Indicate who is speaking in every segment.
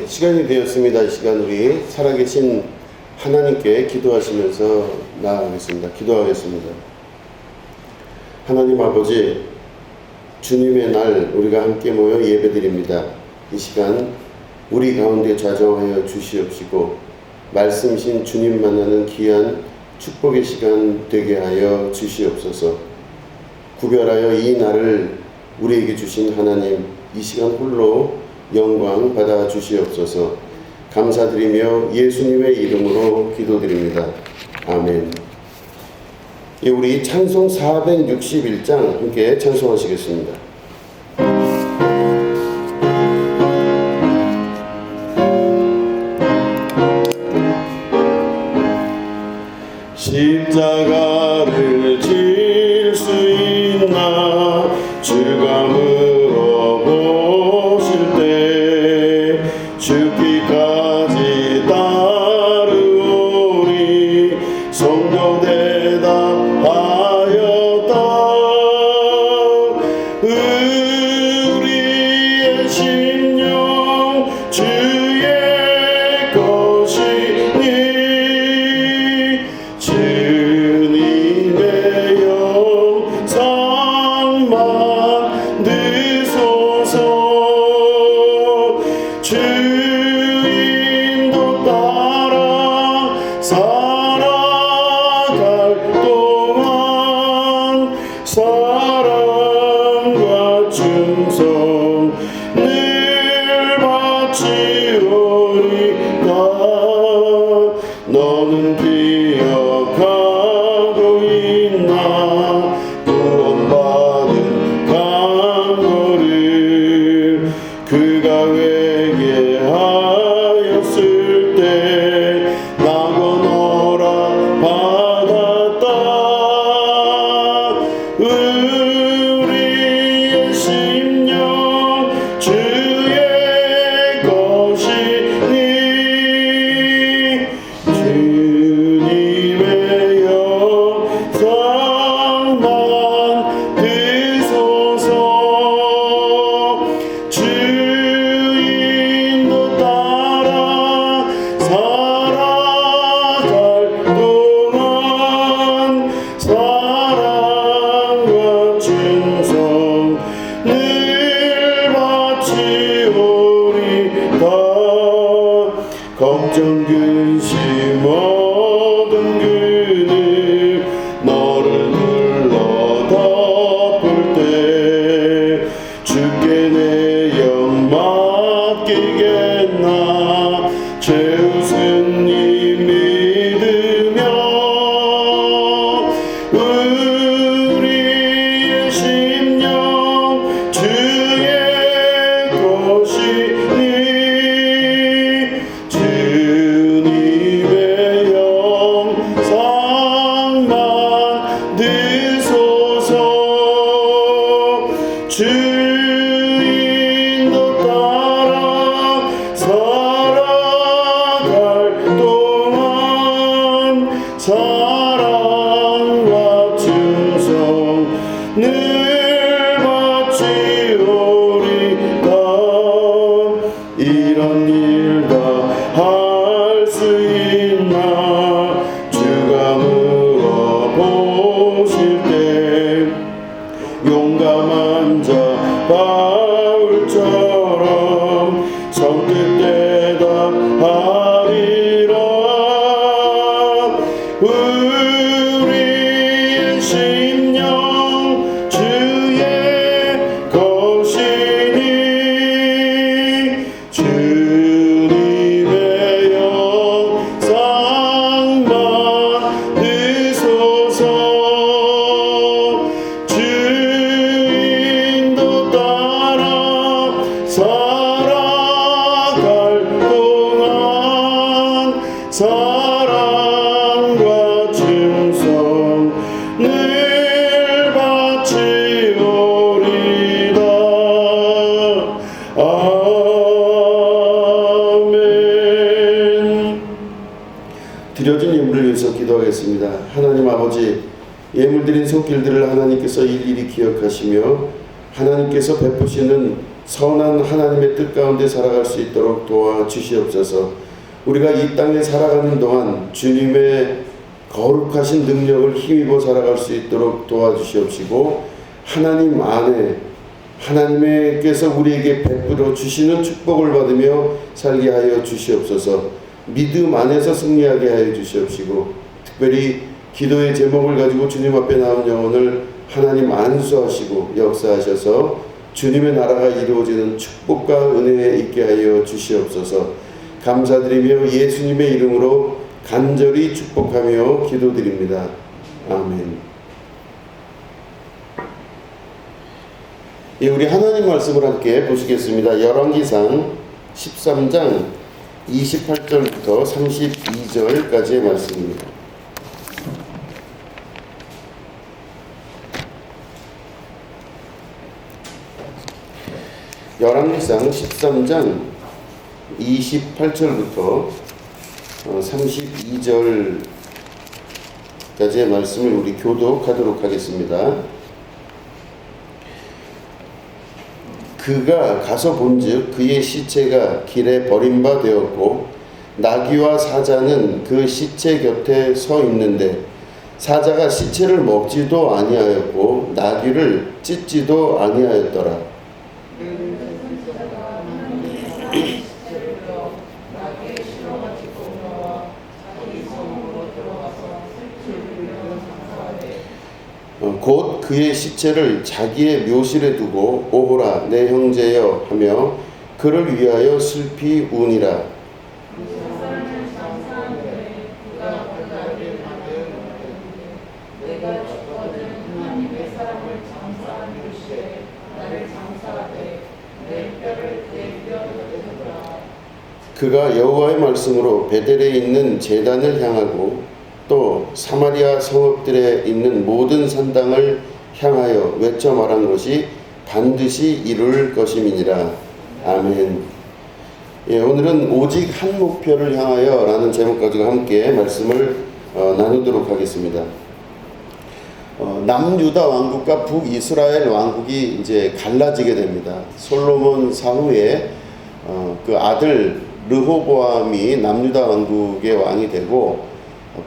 Speaker 1: 시간이 되었습니다. 이 시간 우리 살아계신 하나님께 기도하시면서 나아가겠습니다. 기도하겠습니다. 하나님 아버지, 주님의 날 우리가 함께 모여 예배드립니다. 이 시간 우리 가운데 좌정하여 주시옵시고 말씀이신 주님 만나는 귀한 축복의 시간 되게 하여 주시옵소서. 구별하여 이 날을 우리에게 주신 하나님, 이 시간 홀로 영광 받아 주시옵소서. 감사드리며 예수님의 이름으로 기도드립니다. 아멘. 우리 찬송 461장 함께 찬송하시겠습니다. 십자가를 질 수 있나 주가 물어보실 때 죽기까지 따르오리 성도 대답하였다. 우리의 심령 주의 것이니 주님의 영상 만드소서. 주인도 따라 살아갈 동안 사랑과 충성 늘 바치오리다. 너는 기억하고 있나 구원받은 간거를 그가 회개하였을 때 낙원허락 받았다. 우리의 심령 주의 것이니 주님의 영상 만드소서. 주인도 따라 살아갈 동안 사랑과 충성 늘 바치오리다. 걱정 근심 모든 그늘 너를 눌러 덮을 때 주께 내 영 맡기겠나 최우선 이 믿으며 우리의 심령 주의 것이니 주님의 영상 만드소서. 주인도 따라 살아갈 동안 사랑과 충성 늘 바치오리다. 이런 일 다 할 수 있나 주가 물어보실 때 용감한 자 바울처럼 선뜻 대답하리라. 우리의 심령 주의 것이니 주님의 영상 만드소서. 주인도 따라 살아갈 동안 사랑과 충성 늘 바치오리다. 아멘. 드려진 예물을 위해서 기도하겠습니다. 하나님 아버지, 예물 드린 손길들을 하나님께서 일일이 기억하시며 하나님께서 베푸시는 선한 하나님의 뜻 가운데 살아갈 수 있도록 도와주시옵소서. 우리가 이 땅에 살아가는 동안 주님의 거룩하신 능력을 힘입어 살아갈 수 있도록 도와주시옵시고, 하나님 안에 하나님께서 우리에게 베풀어 주시는 축복을 받으며 살게 하여 주시옵소서. 믿음 안에서 승리하게 하여 주시옵시고, 특별히 기도의 제목을 가지고 주님 앞에 나온 영혼을 하나님 안수하시고 역사하셔서 주님의 나라가 이루어지는 축복과 은혜에 있게 하여 주시옵소서. 감사드리며 예수님의 이름으로 간절히 축복하며 기도드립니다. 아멘. 예, 우리 하나님 말씀을 함께 보시겠습니다. 열왕기상 13장 28절부터 32절까지의 말씀입니다. 열왕기상 13장 28절부터 32절까지의 말씀을 우리 교독하도록 하겠습니다. 그가 가서 본즉 그의 시체가 길에 버린 바 되었고 나귀와 사자는 그 시체 곁에 서 있는데 사자가 시체를 먹지도 아니하였고 나귀를 찢지도 아니하였더라. 곧 그의 시체를 자기의 묘실에 두고 오호라 내 형제여 하며 그를 위하여 슬피 우니라. 그가 여호와의 말씀으로 베델에 있는 제단을 향하고 또 사마리아 성읍들에 있는 모든 산당을 향하여 외쳐 말한 것이 반드시 이룰 것임이니라. 아멘. 예, 오늘은 오직 한 목표를 향하여 라는 제목 가지고 함께 말씀을 나누도록 하겠습니다. 남유다 왕국과 북이스라엘 왕국이 이제 갈라지게 됩니다. 솔로몬 사후에 그 아들 르호보암이 남유다 왕국의 왕이 되고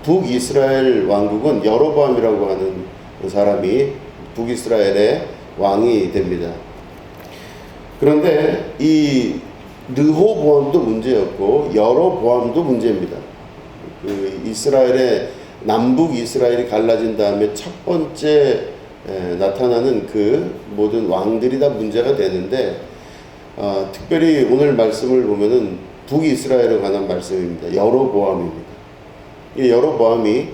Speaker 1: 북이스라엘 왕국은 여로보암이라고 하는 사람이 북이스라엘의 왕이 됩니다. 그런데 이 르호보암도 문제였고 여로보암도 문제입니다. 그 이스라엘의 남북 이스라엘이 갈라진 다음에 첫 번째 나타나는 그 모든 왕들이 다 문제가 되는데 특별히 오늘 말씀을 보면은 북이스라엘에 관한 말씀입니다. 여로보암입니다. 이 여로보암이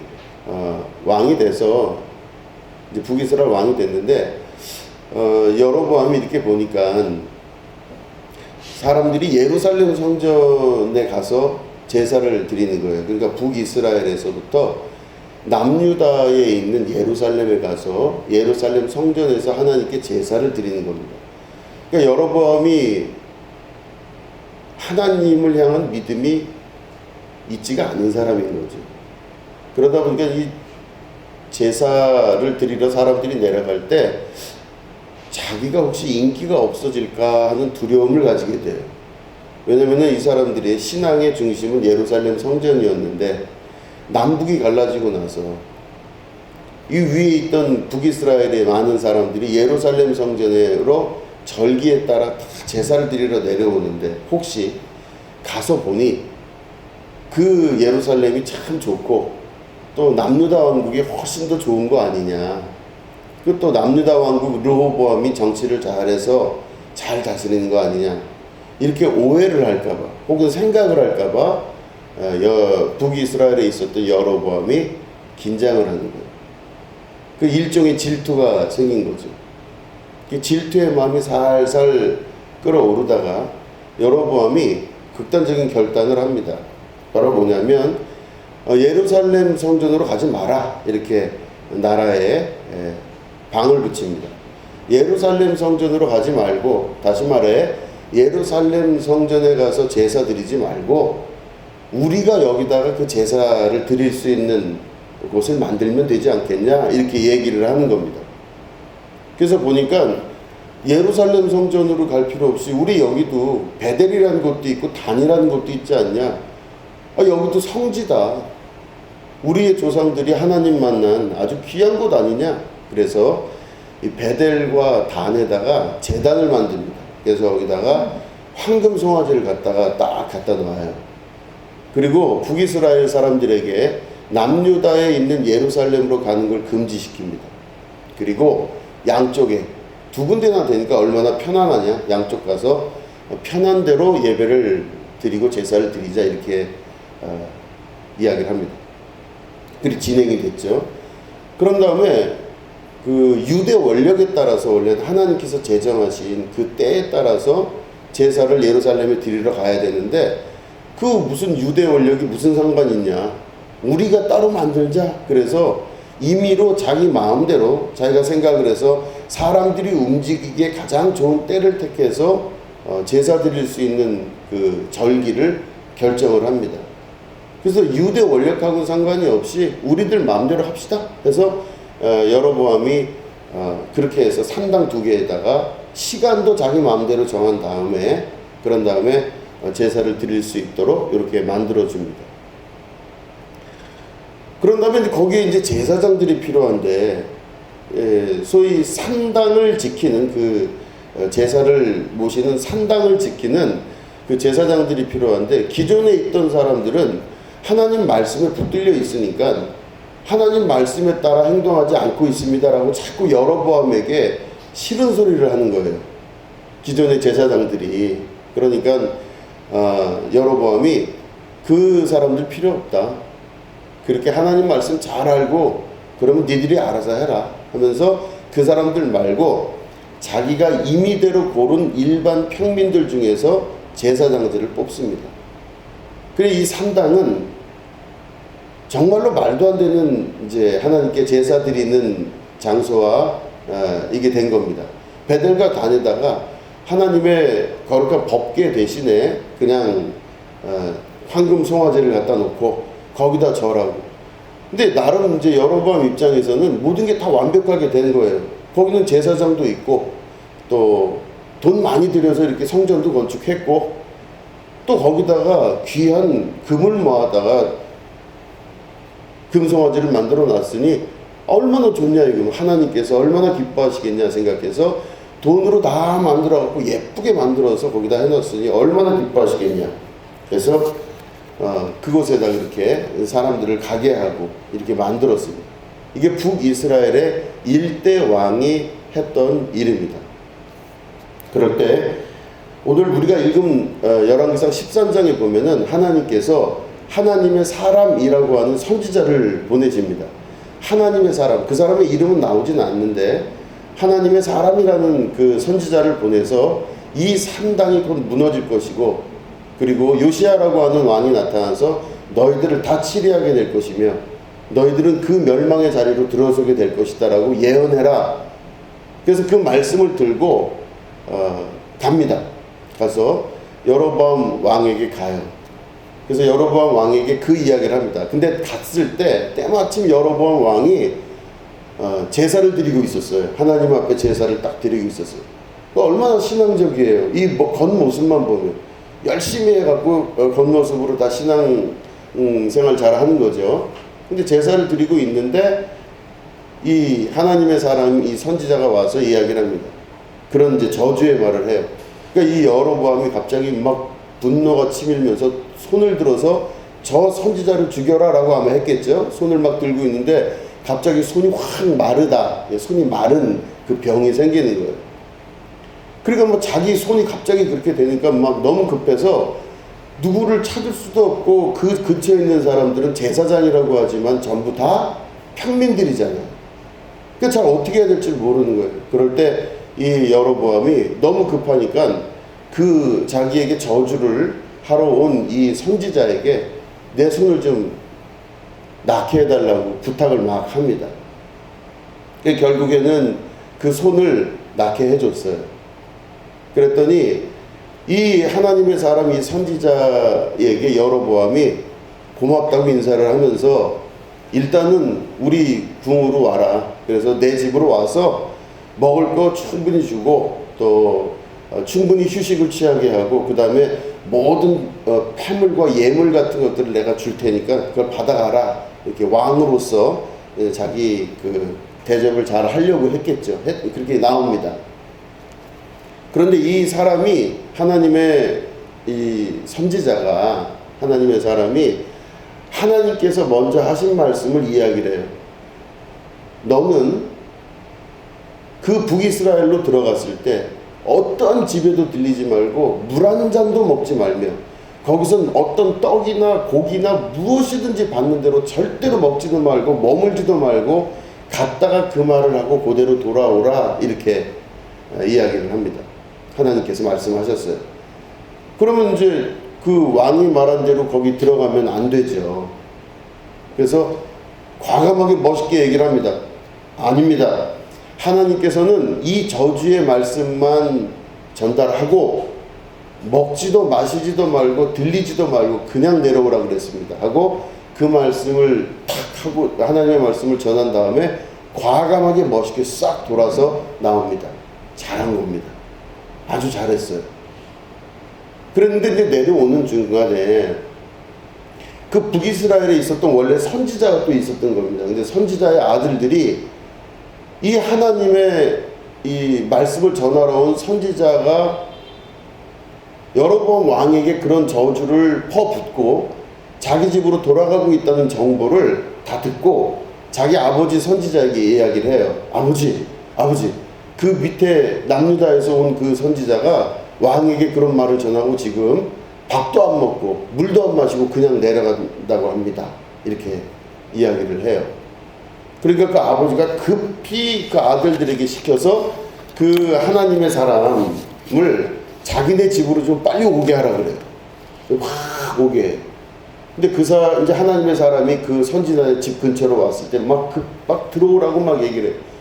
Speaker 1: 왕이 돼서 이제 북이스라엘 왕이 됐는데 여로보암이 이렇게 보니까 사람들이 예루살렘 성전에 가서 제사를 드리는 거예요. 그러니까 북이스라엘에서부터 남유다에 있는 예루살렘에 가서 예루살렘 성전에서 하나님께 제사를 드리는 겁니다. 그러니까 여로보암이 하나님을 향한 믿음이 있지가 않은 사람인 거죠. 그러다 보니까 이 제사를 드리러 사람들이 내려갈 때 자기가 혹시 인기가 없어질까 하는 두려움을 가지게 돼요. 왜냐하면 이 사람들의 신앙의 중심은 예루살렘 성전이었는데 남북이 갈라지고 나서 이 위에 있던 북이스라엘의 많은 사람들이 예루살렘 성전으로 절기에 따라 다 제사를 드리러 내려오는데 혹시 가서 보니 그 예루살렘이 참 좋고 또 남유다 왕국이 훨씬 더 좋은 거 아니냐. 그 또 남유다 왕국 르호보암이 정치를 잘해서 잘 다스리는 거 아니냐. 이렇게 오해를 할까봐 혹은 생각을 할까봐 북이스라엘에 있었던 여로보암이 긴장을 하는 거예요. 그 일종의 질투가 생긴 거죠. 질투의 마음이 살살 끓어오르다가 여로보암이 극단적인 결단을 합니다. 바로 뭐냐면 예루살렘 성전으로 가지 마라 이렇게 나라에 방을 붙입니다. 예루살렘 성전으로 가지 말고 다시 말해 예루살렘 성전에 가서 제사 드리지 말고 우리가 여기다가 그 제사를 드릴 수 있는 곳을 만들면 되지 않겠냐 이렇게 얘기를 하는 겁니다. 그래서 보니까 예루살렘 성전으로 갈 필요 없이 우리 여기도 베델이라는 곳도 있고 단이라는 곳도 있지 않냐? 여기도 성지다. 우리의 조상들이 하나님 만난 아주 귀한 곳 아니냐? 그래서 이 베델과 단에다가 제단을 만듭니다. 그래서 여기다가 황금 송아지를 갖다가 딱 갖다 놔요. 그리고 북이스라엘 사람들에게 남유다에 있는 예루살렘으로 가는 걸 금지시킵니다. 그리고 양쪽에 두 군데나 되니까 얼마나 편안하냐. 양쪽 가서 편한 대로 예배를 드리고 제사를 드리자 이렇게 이야기를 합니다. 그리 진행이 됐죠. 그런 다음에 그 유대 원력에 따라서 원래 하나님께서 제정하신 그 때에 따라서 제사를 예루살렘에 드리러 가야 되는데 그 무슨 유대 원력이 무슨 상관이 있냐. 우리가 따로 만들자. 그래서 임의로 자기 마음대로 자기가 생각을 해서 사람들이 움직이기에 가장 좋은 때를 택해서 제사 드릴 수 있는 그 절기를 결정을 합니다. 그래서 유대 원력하고는 상관이 없이 우리들 마음대로 합시다. 그래서 여로보암이 그렇게 해서 산당 2개에다가 시간도 자기 마음대로 정한 다음에 그런 다음에 제사를 드릴 수 있도록 이렇게 만들어 줍니다. 그런 다음에 거기에 이제 제사장들이 필요한데 소위 산당을 지키는 그 제사를 모시는 산당을 지키는 그 제사장들이 필요한데 기존에 있던 사람들은 하나님 말씀에 붙들려 있으니까 하나님 말씀에 따라 행동하지 않고 있습니다라고 자꾸 여로보암에게 싫은 소리를 하는 거예요. 기존의 제사장들이. 그러니까 여로보암이 그 사람들 필요 없다. 그렇게 하나님 말씀 잘 알고 그러면 니들이 알아서 해라 하면서 그 사람들 말고 자기가 임의대로 고른 일반 평민들 중에서 제사장들을 뽑습니다. 그래 이 산당은 정말로 말도 안 되는 이제 하나님께 제사 드리는 장소와 이게 된 겁니다. 베델과 단에다가 하나님의 거룩한 법궤 대신에 그냥 황금 송아지를 갖다 놓고 거기다 절하고. 근데 나름 이제 여로보암 입장에서는 모든 게 다 완벽하게 된 거예요. 거기는 제사장도 있고 또 돈 많이 들여서 이렇게 성전도 건축했고 또 거기다가 귀한 금을 모아다가 금송아지를 만들어 놨으니 얼마나 좋냐 이거. 하나님께서 얼마나 기뻐하시겠냐 생각해서 돈으로 다 만들어 갖고 예쁘게 만들어서 거기다 해놨으니 얼마나 기뻐하시겠냐. 그래서 그곳에다 이렇게 사람들을 가게 하고 이렇게 만들었습니다. 이게 북이스라엘의 1대 왕이 했던 일입니다. 그럴 때 오늘 우리가 읽은 열왕기상 13장에 보면은 하나님께서 하나님의 사람이라고 하는 선지자를 보내집니다. 하나님의 사람, 그 사람의 이름은 나오진 않는데 하나님의 사람이라는 그 선지자를 보내서 이 산당이 곧 무너질 것이고 그리고 요시야라고 하는 왕이 나타나서 너희들을 다 치리하게 될 것이며 너희들은 그 멸망의 자리로 들어서게 될 것이다 라고 예언해라. 그래서 그 말씀을 들고 갑니다. 가서 여로보암 왕에게 가요. 그래서 여로보암 왕에게 그 이야기를 합니다. 근데 갔을 때 때마침 여로보암 왕이 제사를 드리고 있었어요. 하나님 앞에 제사를 딱 드리고 있었어요. 얼마나 신앙적이에요. 이 겉모습만 보면 열심히 해갖고 겉모습으로 다 신앙 생활 잘 하는 거죠. 근데 제사를 드리고 있는데 이 하나님의 사람 이 선지자가 와서 이야기를 합니다. 그런 이제 저주의 말을 해요. 그러니까 이 여로보암이 갑자기 막 분노가 치밀면서 손을 들어서 저 선지자를 죽여라 라고 아마 했겠죠. 손을 막 들고 있는데 갑자기 손이 확 마르다. 손이 마른 그 병이 생기는 거예요. 그러니까 뭐 자기 손이 갑자기 그렇게 되니까 막 너무 급해서 누구를 찾을 수도 없고 그 근처에 있는 사람들은 제사장이라고 하지만 전부 다 평민들이잖아요. 그러니까 잘 어떻게 해야 될지 모르는 거예요. 그럴 때 이 여로보암이 너무 급하니까 그 자기에게 저주를 하러 온 이 선지자에게 내 손을 좀 낫게 해달라고 부탁을 막 합니다. 결국에는 그 손을 낫게 해줬어요. 그랬더니 이 하나님의 사람 이 선지자에게 여로보암이 고맙다고 인사를 하면서 일단은 우리 궁으로 와라. 그래서 내 집으로 와서 먹을 거 충분히 주고 또 충분히 휴식을 취하게 하고, 그 다음에 모든 폐물과 예물 같은 것들을 내가 줄 테니까 그걸 받아가라. 이렇게 왕으로서 자기 그 대접을 잘 하려고 했겠죠. 그렇게 나옵니다. 그런데 이 사람이 하나님의 이 선지자가, 하나님의 사람이 하나님께서 먼저 하신 말씀을 이야기를 해요. 너는 그 북이스라엘로 들어갔을 때 어떤 집에도 들리지 말고 물 한 잔도 먹지 말며, 거기선 어떤 떡이나 고기나 무엇이든지 받는 대로 절대로 먹지도 말고 머물지도 말고 갔다가 그 말을 하고 그대로 돌아오라. 이렇게 이야기를 합니다. 하나님께서 말씀하셨어요. 그러면 이제 그 왕이 말한 대로 거기 들어가면 안 되죠. 그래서 과감하게 멋있게 얘기를 합니다. 아닙니다. 하나님께서는 이 저주의 말씀만 전달하고 먹지도 마시지도 말고 들리지도 말고 그냥 내려오라 그랬습니다. 하고 그 말씀을 탁 하고 하나님의 말씀을 전한 다음에 과감하게 멋있게 싹 돌아서 나옵니다. 잘한 겁니다. 아주 잘했어요. 그런데 이제 내려오는 중간에 그 북이스라엘에 있었던 원래 선지자가 또 있었던 겁니다. 근데 선지자의 아들들이 이 하나님의 이 말씀을 전하러 온 선지자가 여러 번 왕에게 그런 저주를 퍼붓고 자기 집으로 돌아가고 있다는 정보를 다 듣고 자기 아버지 선지자에게 이야기를 해요. 아버지, 그 밑에 남유다에서 온 그 선지자가 왕에게 그런 말을 전하고 지금 밥도 안 먹고 물도 안 마시고 그냥 내려간다고 합니다. 이렇게 이야기를 해요. 그러니까 그 아버지가 급히 그 아들들에게 시켜서 그 하나님의 사람을 자기네 집으로 좀 빨리 오게 하라 그래요. 확 오게 해요. 근데 이제 하나님의 사람이 그 선지자의 집 근처로 왔을 때 막 들어오라고 막 얘기를 해요.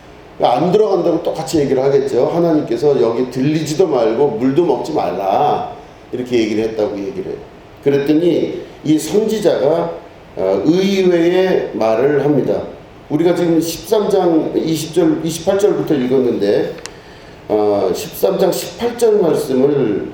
Speaker 1: 안 들어간다고 똑같이 얘기를 하겠죠. 하나님께서 여기 들리지도 말고 물도 먹지 말라. 이렇게 얘기를 했다고 얘기를 해요. 그랬더니 이 선지자가 의외의 말을 합니다. 우리가 지금 13장 20절, 28절부터 읽었는데 13장 18절 말씀을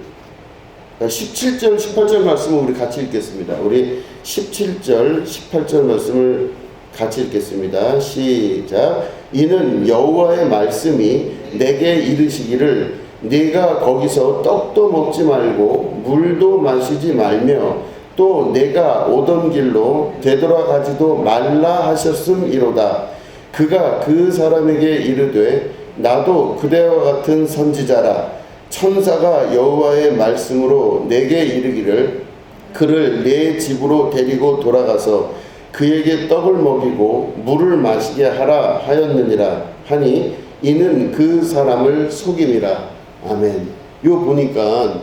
Speaker 1: 17절, 18절 말씀을 우리 같이 읽겠습니다. 우리 17절, 18절 말씀을 같이 읽겠습니다. 시작. 이는 여호와의 말씀이 내게 이르시기를 네가 거기서 떡도 먹지 말고 물도 마시지 말며 또 내가 오던 길로 되돌아가지도 말라 하셨음이로다. 그가 그 사람에게 이르되 나도 그대와 같은 선지자라. 천사가 여호와의 말씀으로 내게 이르기를 그를 내 집으로 데리고 돌아가서 그에게 떡을 먹이고 물을 마시게 하라 하였느니라 하니 이는 그 사람을 속임이라. 아멘. 요 보니까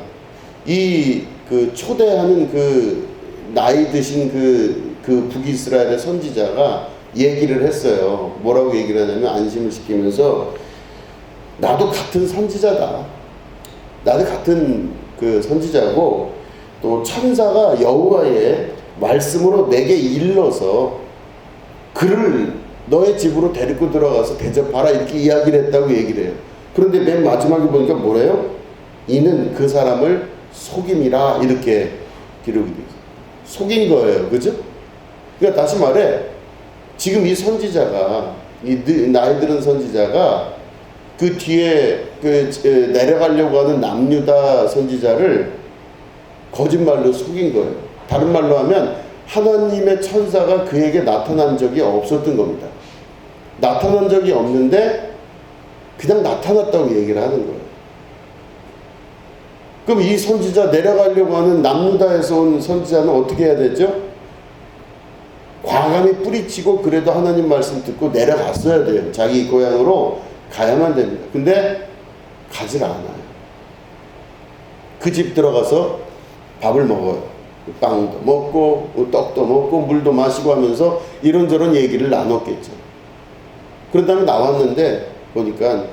Speaker 1: 이 그 초대하는 그 나이 드신 그 북이스라엘의 선지자가 얘기를 했어요. 뭐라고 얘기를 하냐면 안심을 시키면서 나도 같은 선지자다. 나도 같은 그 선지자고 또 천사가 여호와의 말씀으로 내게 일러서 그를 너의 집으로 데리고 들어가서 대접하라 이렇게 이야기를 했다고 얘기를 해요. 그런데 맨 마지막에 보니까 뭐래요? 이는 그 사람을 속임이라 이렇게 기록이 되어 있어요. 속인 거예요. 그죠? 그러니까 다시 말해 지금 이 선지자가 이 나이 들은 선지자가 그 뒤에 내려가려고 하는 남유다 선지자를 거짓말로 속인 거예요. 다른 말로 하면 하나님의 천사가 그에게 나타난 적이 없었던 겁니다. 나타난 적이 없는데 그냥 나타났다고 얘기를 하는 거예요. 그럼 이 선지자 내려가려고 하는 남유다에서 온 선지자는 어떻게 해야 되죠? 과감히 뿌리치고 그래도 하나님 말씀 듣고 내려갔어야 돼요. 자기 고향으로 가야만 됩니다. 근데 가질 않아요. 그 집 들어가서 밥을 먹어요. 빵도 먹고 떡도 먹고 물도 마시고 하면서 이런저런 얘기를 나눴겠죠. 그런 다음에 나왔는데 보니까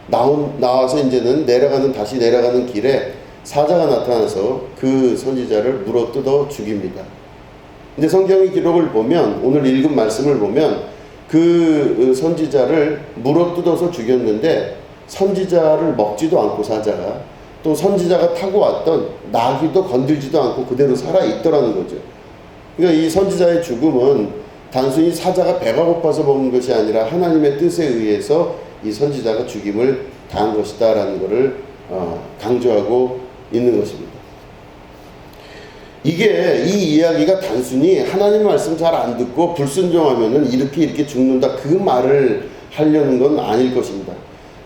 Speaker 1: 나와서 이제는 다시 내려가는 길에 사자가 나타나서 그 선지자를 물어뜯어 죽입니다. 근데 성경의 기록을 보면 오늘 읽은 말씀을 보면 그 선지자를 물어뜯어서 죽였는데 선지자를 먹지도 않고 사자가, 또 선지자가 타고 왔던 나귀도 건들지도 않고 그대로 살아있더라는 거죠. 그러니까 이 선지자의 죽음은 단순히 사자가 배가 고파서 먹은 것이 아니라 하나님의 뜻에 의해서 이 선지자가 죽임을 당한 것이다 라는 것을 강조하고 있는 것입니다. 이 이야기가 단순히 하나님 말씀 잘 안 듣고 불순종하면은 이렇게 죽는다, 그 말을 하려는 건 아닐 것입니다.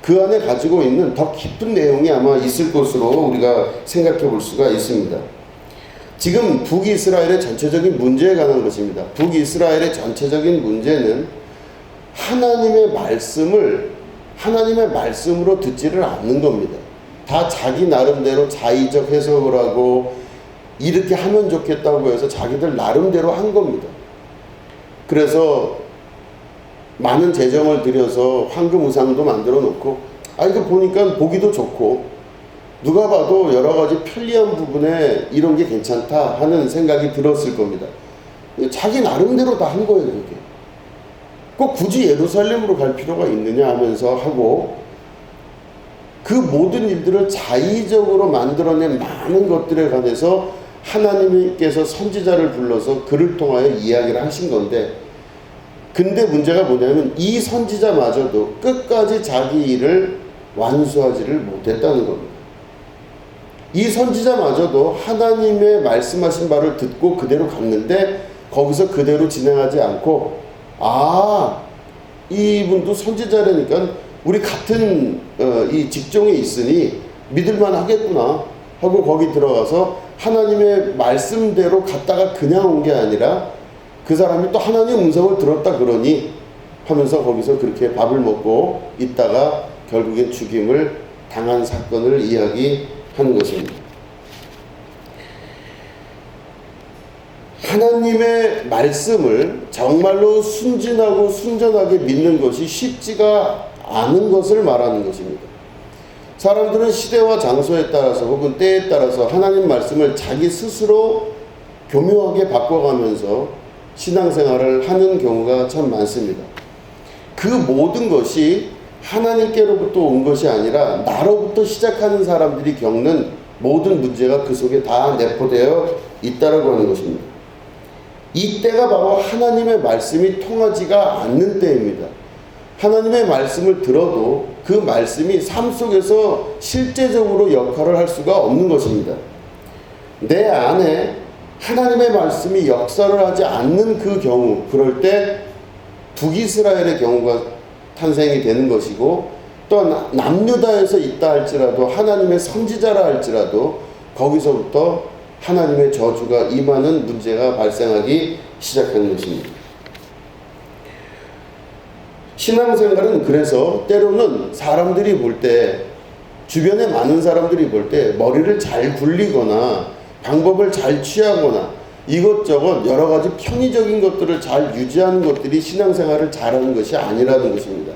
Speaker 1: 그 안에 가지고 있는 더 깊은 내용이 아마 있을 것으로 우리가 생각해 볼 수가 있습니다. 지금 북이스라엘의 전체적인 문제에 관한 것입니다. 북이스라엘의 전체적인 문제는 하나님의 말씀으로 듣지를 않는 겁니다. 다 자기 나름대로 자의적 해석을 하고 이렇게 하면 좋겠다고 해서 자기들 나름대로 한 겁니다. 그래서 많은 재정을 들여서 황금 우상도 만들어 놓고, 이거 보니까 보기도 좋고 누가 봐도 여러 가지 편리한 부분에 이런 게 괜찮다 하는 생각이 들었을 겁니다. 자기 나름대로 다 한 거예요. 그게 꼭 굳이 예루살렘으로 갈 필요가 있느냐 하면서 하고, 그 모든 일들을 자의적으로 만들어낸 많은 것들에 관해서 하나님께서 선지자를 불러서 그를 통하여 이야기를 하신 건데, 근데 문제가 뭐냐면 이 선지자마저도 끝까지 자기 일을 완수하지를 못했다는 겁니다. 이 선지자마저도 하나님의 말씀하신 바를 듣고 그대로 갔는데 거기서 그대로 진행하지 않고, 이분도 선지자라니까 우리 같은 이 직종에 있으니 믿을만 하겠구나 하고 거기 들어가서 하나님의 말씀대로 갔다가 그냥 온 게 아니라 그 사람이 또 하나님의 음성을 들었다 그러니 하면서 거기서 그렇게 밥을 먹고 있다가 결국엔 죽임을 당한 사건을 이야기하는 것입니다. 하나님의 말씀을 정말로 순진하고 순전하게 믿는 것이 쉽지가 않은 것을 말하는 것입니다. 사람들은 시대와 장소에 따라서 혹은 때에 따라서 하나님 말씀을 자기 스스로 교묘하게 바꿔가면서 신앙생활을 하는 경우가 참 많습니다. 그 모든 것이 하나님께로부터 온 것이 아니라 나로부터 시작하는 사람들이 겪는 모든 문제가 그 속에 다 내포되어 있다라고 하는 것입니다. 이 때가 바로 하나님의 말씀이 통하지가 않는 때입니다. 하나님의 말씀을 들어도 그 말씀이 삶 속에서 실제적으로 역할을 할 수가 없는 것입니다. 내 안에 하나님의 말씀이 역사를 하지 않는 그 경우, 그럴 때 북이스라엘의 경우가 탄생이 되는 것이고, 또 남유다에서 있다 할지라도 하나님의 선지자라 할지라도 거기서부터 하나님의 저주가 임하는 문제가 발생하기 시작하는 것입니다. 신앙생활은 그래서 때로는 사람들이 볼 때, 주변에 많은 사람들이 볼 때 머리를 잘 굴리거나 방법을 잘 취하거나 이것저것 여러 가지 편의적인 것들을 잘 유지하는 것들이 신앙생활을 잘하는 것이 아니라는 것입니다.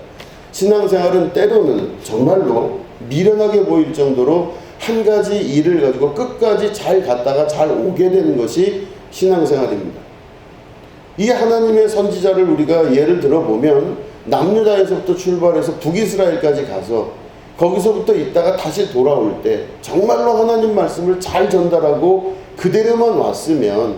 Speaker 1: 신앙생활은 때로는 정말로 미련하게 보일 정도로 한 가지 일을 가지고 끝까지 잘 갔다가 잘 오게 되는 것이 신앙생활입니다. 이 하나님의 선지자를 우리가 예를 들어보면 남유다에서부터 출발해서 북이스라엘까지 가서 거기서부터 있다가 다시 돌아올 때 정말로 하나님 말씀을 잘 전달하고 그대로만 왔으면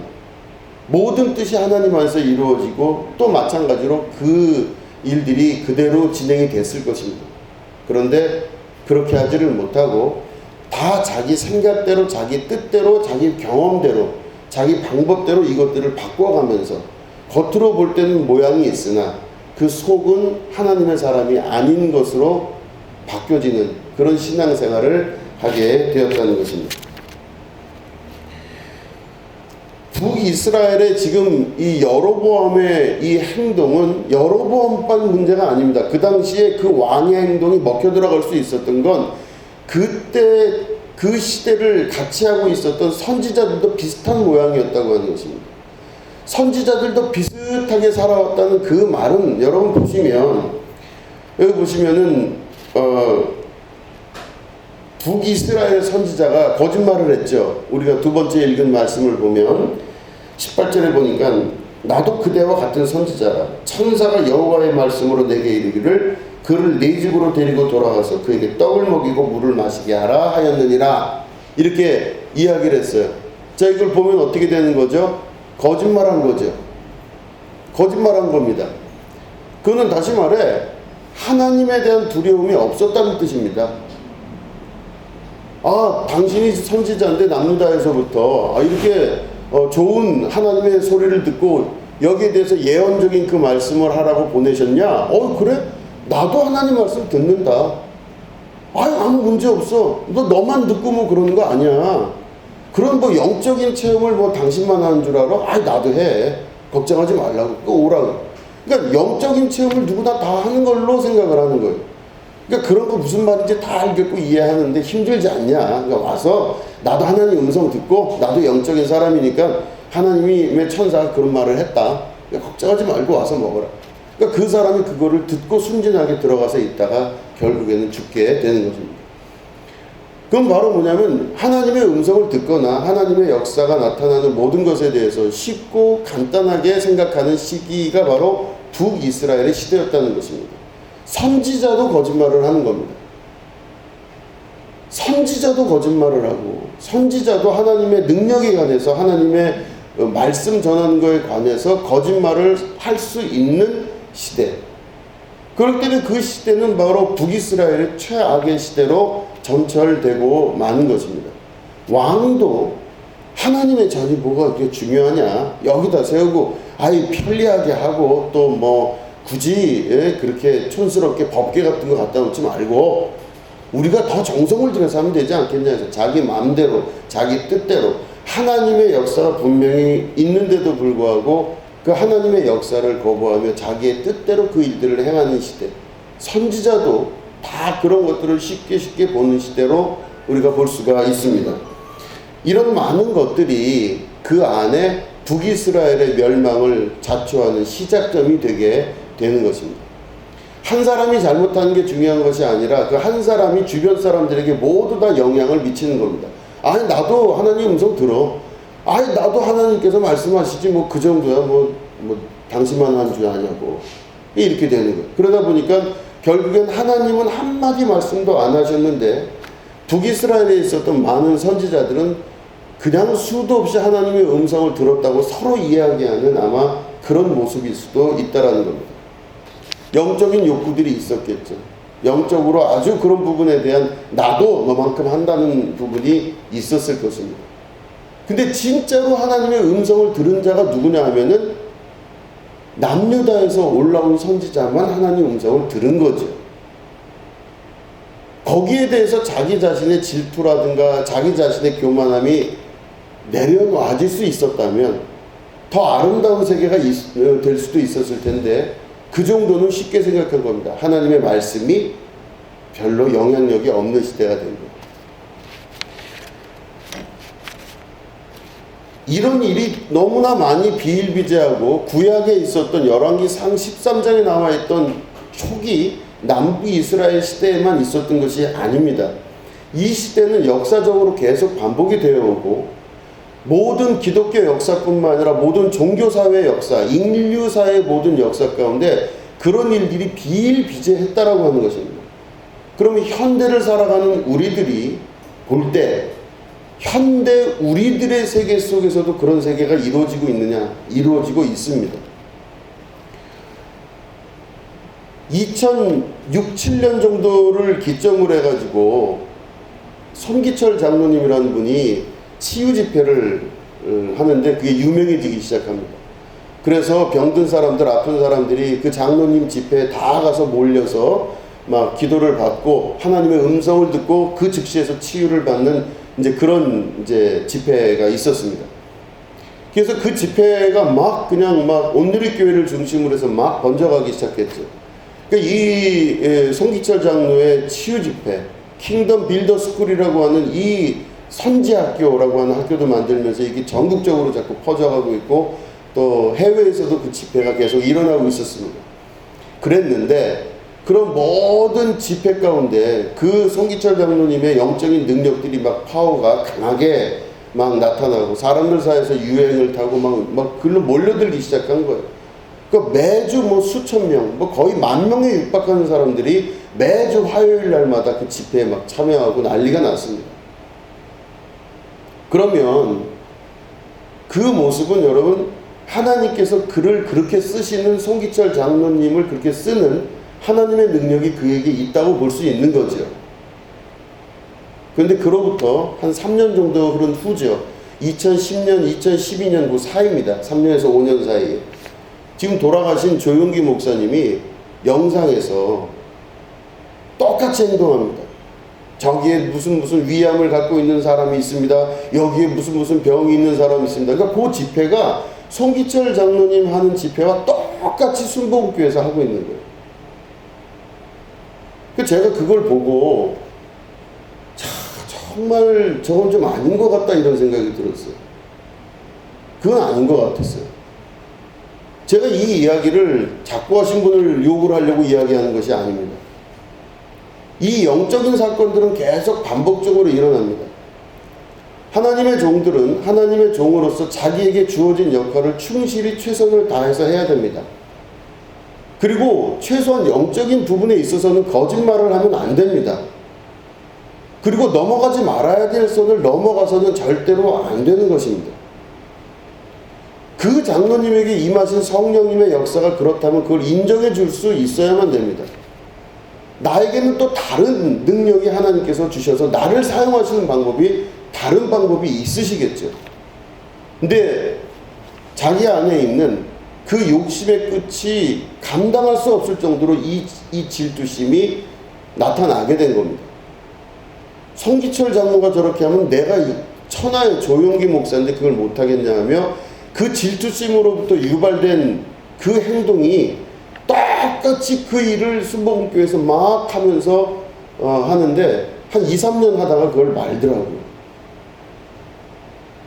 Speaker 1: 모든 뜻이 하나님 안에서 이루어지고 또 마찬가지로 그 일들이 그대로 진행이 됐을 것입니다. 그런데 그렇게 하지를 못하고 다 자기 생각대로, 자기 뜻대로, 자기 경험대로, 자기 방법대로 이것들을 바꿔가면서 겉으로 볼 때는 모양이 있으나 그 속은 하나님의 사람이 아닌 것으로 바뀌어지는 그런 신앙생활을 하게 되었다는 것입니다. 북이스라엘의 지금 이 여로보암의 이 행동은 여로보암만 문제가 아닙니다. 그 당시에 그 왕의 행동이 먹혀 들어갈 수 있었던 건 그때 그 시대를 같이 하고 있었던 선지자들도 비슷한 모양이었다고 하는 것입니다. 선지자들도 비슷하게 살아왔다는 그 말은 여러분 보시면 여기 보시면은 북이스라엘 선지자가 거짓말을 했죠. 우리가 두 번째 읽은 말씀을 보면 18절에 보니까 나도 그대와 같은 선지자라 천사가 여호와의 말씀으로 내게 이르기를 그를 네 집으로 데리고 돌아가서 그에게 떡을 먹이고 물을 마시게 하라 하였느니라. 이렇게 이야기를 했어요. 자, 이걸 보면 어떻게 되는 거죠? 거짓말한 거죠. 거짓말한 겁니다. 그거는 다시 말해 하나님에 대한 두려움이 없었다는 뜻입니다. 당신이 선지자인데 남유다에서부터 이렇게 좋은 하나님의 소리를 듣고 여기에 대해서 예언적인 그 말씀을 하라고 보내셨냐? 그래? 나도 하나님 말씀 듣는다. 아무 문제 없어. 너만 듣고 뭐 그러는 거 아니야. 그런 뭐 영적인 체험을 뭐 당신만 하는 줄 알아? 나도 해. 걱정하지 말라고. 또 오라고. 그러니까 영적인 체험을 누구나 다 하는 걸로 생각을 하는 거예요. 그러니까 그런 거 무슨 말인지 다 알겠고 이해하는데 힘들지 않냐. 그러니까 와서 나도 하나님 음성 듣고 나도 영적인 사람이니까 하나님의 천사가 그런 말을 했다. 그러니까 걱정하지 말고 와서 먹어라. 그러니까 그 사람이 그거를 듣고 순진하게 들어가서 있다가 결국에는 죽게 되는 것입니다. 그건 바로 뭐냐면 하나님의 음성을 듣거나 하나님의 역사가 나타나는 모든 것에 대해서 쉽고 간단하게 생각하는 시기가 바로 북이스라엘의 시대였다는 것입니다. 선지자도 거짓말을 하는 겁니다. 선지자도 거짓말을 하고 선지자도 하나님의 능력에 관해서 하나님의 말씀 전하는 것에 관해서 거짓말을 할 수 있는 시대. 그렇기 때문에 그 시대는 바로 북이스라엘의 최악의 시대로 점철되고 마는 것입니다. 왕도 하나님의 전이 뭐가 그렇게 중요하냐, 여기다 세우고 편리하게 하고 또 뭐 굳이 그렇게 촌스럽게 법계 같은 거 갖다 놓지 말고 우리가 더 정성을 들여서 하면 되지 않겠냐 해서 자기 마음대로 자기 뜻대로 하나님의 역사가 분명히 있는데도 불구하고 그 하나님의 역사를 거부하며 자기의 뜻대로 그 일들을 행하는 시대. 선지자도 다 그런 것들을 쉽게 보는 시대로 우리가 볼 수가 있습니다. 이런 많은 것들이 그 안에 북이스라엘의 멸망을 자초하는 시작점이 되게 되는 것입니다. 한 사람이 잘못하는 게 중요한 것이 아니라 그 한 사람이 주변 사람들에게 모두 다 영향을 미치는 겁니다. 나도 하나님 음성 들어. 나도 하나님께서 말씀하시지 뭐 그 정도야 뭐 당신만 한 줄 아냐고 이렇게 되는 거예요. 그러다 보니까 결국엔 하나님은 한마디 말씀도 안 하셨는데 북이스라엘에 있었던 많은 선지자들은 그냥 수도 없이 하나님의 음성을 들었다고 서로 이야기하는 아마 그런 모습일 수도 있다라는 겁니다. 영적인 욕구들이 있었겠죠. 영적으로 아주 그런 부분에 대한 나도 너만큼 한다는 부분이 있었을 것입니다. 근데 진짜로 하나님의 음성을 들은 자가 누구냐 하면은 남유다에서 올라온 선지자만 하나님의 음성을 들은 거죠. 거기에 대해서 자기 자신의 질투라든가 자기 자신의 교만함이 내려놔질 수 있었다면 더 아름다운 세계가 될 수도 있었을 텐데 그 정도는 쉽게 생각한 겁니다. 하나님의 말씀이 별로 영향력이 없는 시대가 된 거예요. 이런 일이 너무나 많이 비일비재하고 구약에 있었던 열왕기상 13장에 나와 있던 초기 남부 이스라엘 시대에만 있었던 것이 아닙니다. 이 시대는 역사적으로 계속 반복이 되어 오고 모든 기독교 역사뿐만 아니라 모든 종교사회 역사, 인류사의 모든 역사 가운데 그런 일들이 비일비재했다라고 하는 것입니다. 그러면 현대를 살아가는 우리들이 볼 때 현대 우리들의 세계 속에서도 그런 세계가 이루어지고 있느냐? 이루어지고 있습니다. 2006, 7년 정도를 기점으로 해가지고 손기철 장로님이라는 분이 치유 집회를 하는데 그게 유명해지기 시작합니다. 그래서 병든 사람들, 아픈 사람들이 그 장로님 집회에 다 가서 몰려서 막 기도를 받고 하나님의 음성을 듣고 그 즉시에서 치유를 받는 이제 그런 이제 집회가 있었습니다. 그래서 그 집회가 막 그냥 막 온누리교회를 중심으로 해서 막 번져가기 시작했죠. 그러니까 이 송기철 장로의 치유 집회, 킹덤 빌더 스쿨이라고 하는 이 선지학교라고 하는 학교도 만들면서 이게 전국적으로 자꾸 퍼져가고 있고 또 해외에서도 그 집회가 계속 일어나고 있었습니다. 그랬는데 그런 모든 집회 가운데 그 송기철 장로님의 영적인 능력들이 막 파워가 강하게 막 나타나고 사람들 사이에서 유행을 타고 막 글로 몰려들기 시작한 거예요. 그 매주 뭐 수천 명, 뭐 거의 10,000명에 육박하는 사람들이 매주 화요일 날마다 그 집회에 막 참여하고 난리가 났습니다. 그러면 그 모습은 여러분, 하나님께서 그를 그렇게 쓰시는 송기철 장로님을 그렇게 쓰는 하나님의 능력이 그에게 있다고 볼 수 있는 거죠. 그런데 그로부터 한 3년 정도 흐른 후죠. 2010년, 2012년 그 사이입니다. 3년에서 5년 사이에. 지금 돌아가신 조용기 목사님이 영상에서 똑같이 행동합니다. 저기에 무슨 위암을 갖고 있는 사람이 있습니다. 여기에 무슨 병이 있는 사람이 있습니다. 그러니까 그 집회가 송기철 장로님 하는 집회와 똑같이 순복음교회에서 하고 있는 거예요. 제가 그걸 보고 정말 저건 좀 아닌 것 같다 이런 생각이 들었어요. 그건 아닌 것 같았어요. 제가 이 이야기를 자꾸 하신 분을 욕을 하려고 이야기하는 것이 아닙니다. 이 영적인 사건들은 계속 반복적으로 일어납니다. 하나님의 종들은 하나님의 종으로서 자기에게 주어진 역할을 충실히 최선을 다해서 해야 됩니다. 그리고 최소한 영적인 부분에 있어서는 거짓말을 하면 안 됩니다. 그리고 넘어가지 말아야 될 선을 넘어가서는 절대로 안 되는 것입니다. 그 장로님에게 임하신 성령님의 역사가 그렇다면 그걸 인정해 줄 수 있어야만 됩니다. 나에게는 또 다른 능력이 하나님께서 주셔서 나를 사용하시는 방법이 다른 방법이 있으시겠죠. 근데 자기 안에 있는 그 욕심의 끝이 감당할 수 없을 정도로 이 질투심이 나타나게 된 겁니다. 송기철 장로가 저렇게 하면 내가 천하의 조용기 목사인데 그걸 못하겠냐 하며 그 질투심으로부터 유발된 그 행동이 똑같이 그 일을 순복음교회에서 막 하면서 하는데 한 2-3년 하다가 그걸 말더라고요.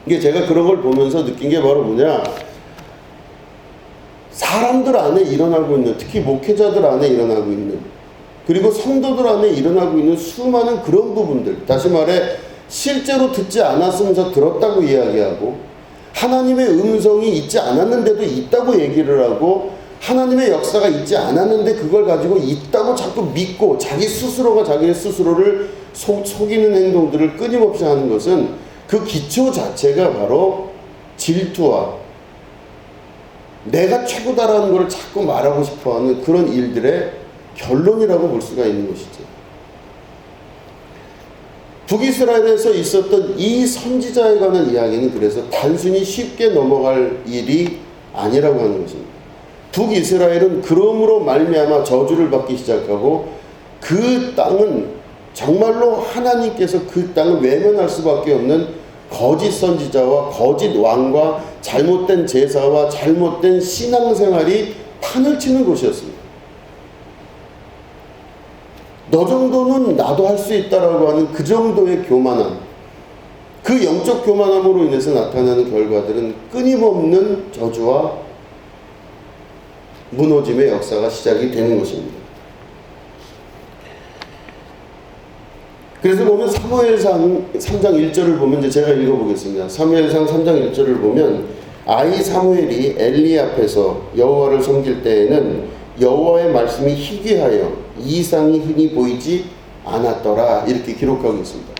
Speaker 1: 이게 제가 그런 걸 보면서 느낀 게 바로 뭐냐, 사람들 안에 일어나고 있는, 특히 목회자들 안에 일어나고 있는, 그리고 성도들 안에 일어나고 있는 수많은 그런 부분들, 다시 말해 실제로 듣지 않았으면서 들었다고 이야기하고 하나님의 음성이 있지 않았는데도 있다고 얘기를 하고 하나님의 역사가 있지 않았는데 그걸 가지고 있다고 자꾸 믿고 자기 스스로가 자기 스스로를 속이는 행동들을 끊임없이 하는 것은 그 기초 자체가 바로 질투와 내가 최고다라는 걸 자꾸 말하고 싶어하는 그런 일들의 결론이라고 볼 수가 있는 것이죠. 북이스라엘에서 있었던 이 선지자에 관한 이야기는 그래서 단순히 쉽게 넘어갈 일이 아니라고 하는 것입니다. 북이스라엘은 그러므로 말미암아 저주를 받기 시작하고 그 땅은 정말로 하나님께서 그 땅을 외면할 수밖에 없는 거짓 선지자와 거짓 왕과 잘못된 제사와 잘못된 신앙생활이 판을 치는 곳이었습니다. 너 정도는 나도 할 수 있다라고 하는 그 정도의 교만함, 그 영적 교만함으로 인해서 나타나는 결과들은 끊임없는 저주와 무너짐의 역사가 시작이 되는 것입니다. 그래서 보면 사무엘상 3장 1절을 보면 이제 제가 읽어보겠습니다. 사무엘상 3장 1절을 보면 아이 사무엘이 엘리 앞에서 여호와를 섬길 때에는 여호와의 말씀이 희귀하여 이상이 흔히 보이지 않았더라 이렇게 기록하고 있습니다.